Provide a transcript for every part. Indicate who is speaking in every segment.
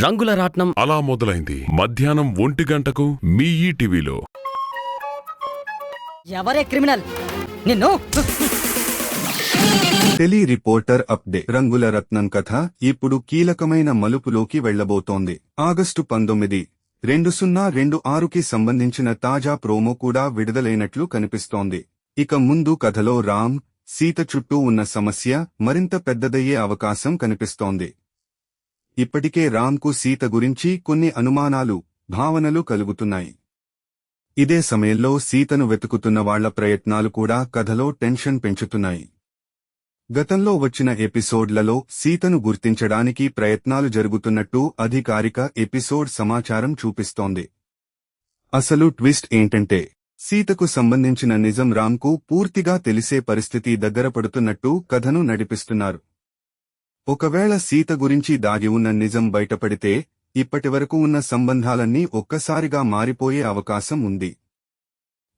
Speaker 1: రంగుల రాట్నం
Speaker 2: అలా మొదలైంది. మధ్యాహ్నం 1 గంటకు మీ ఈటీవీలో.
Speaker 3: ఎవరే క్రిమినల్ నిన్ను?
Speaker 4: Tele reporter update. రంగుల రత్నం కథ ఇప్పుడు కీలకమైన మలుపులోకి వెళ్లబోతోంది. ఆగస్టు 19, 2026కి సంబంధించిన తాజా ప్రోమో కూడా విడుదలైనట్లు కనిపిస్తోంది. ఇక ముందు కథలో రామ్, సీత చుట్టూ ఉన్న సమస్య మరింత పెద్దదయ్యే అవకాశం కనిపిస్తోంది. ఇప్పటికే రామ్కు సీత గురించి కొన్ని అనుమానాలు, భావనలు కలుగుతున్నాయి. ఇదే సమయంలో సీతను వెతుకుతున్న వాళ్ల ప్రయత్నాలు కూడా కథలో టెన్షన్ పెంచుతున్నాయి. గతంలో వచ్చిన ఎపిసోడ్లలో సీతను గుర్తించడానికి ప్రయత్నాలు జరుగుతున్నట్టు అధికారిక ఎపిసోడ్ సమాచారం చూపిస్తోంది. అసలు ట్విస్ట్ ఏంటంటే, సీతకు సంబంధించిన నిజం రామ్కు పూర్తిగా తెలిసే పరిస్థితి దగ్గరపడుతున్నట్టు కథను నడిపిస్తున్నారు. ఒకవేళ సీత గురించి దాగి ఉన్న నిజం బయటపడితే ఇప్పటివరకు ఉన్న సంబంధాలన్నీ ఒక్కసారిగా మారిపోయే అవకాశం ఉంది.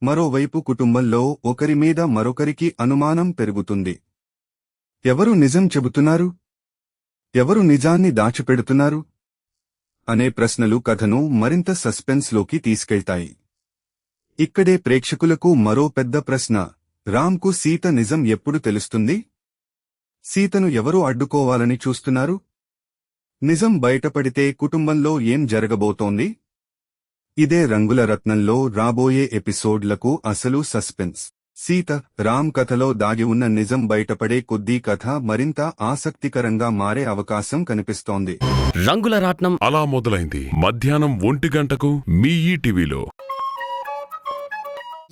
Speaker 4: మరోవైపు కుటుంబంలో ఒకరి మీద మరొకరికి అనుమానం పెరుగుతుంది. ఎవరు నిజం చెబుతున్నారు? ఎవరు నిజాన్ని దాచిపెడుతున్నారు? అనే ప్రశ్నలు కథను మరింత సస్పెన్స్లోకి తీసుకెళ్తాయి. ఇక్కడే ప్రేక్షకులకు మరో పెద్ద ప్రశ్న: రామ్కు సీత నిజం ఎప్పుడు తెలుస్తుంది? సీతను ఎవరు అడ్డుకోవాలని చూస్తున్నారు? నిజం బయటపడితే కుటుంబంలో ఏం జరగబోతోంది? ఇదే రంగుల రత్నంలో రాబోయే ఎపిసోడ్లకు అసలు సస్పెన్స్. సీత, రామ్ కథలో దాగి ఉన్న నిజం బయటపడే కొద్దీ కథ మరింత ఆసక్తికరంగా మారే అవకాశం కనిపిస్తోంది.
Speaker 1: రంగుల రాట్నం
Speaker 2: అలా మొదలైంది. మధ్యాహ్నం 1 గంటకు మీ ఈటీవీలో.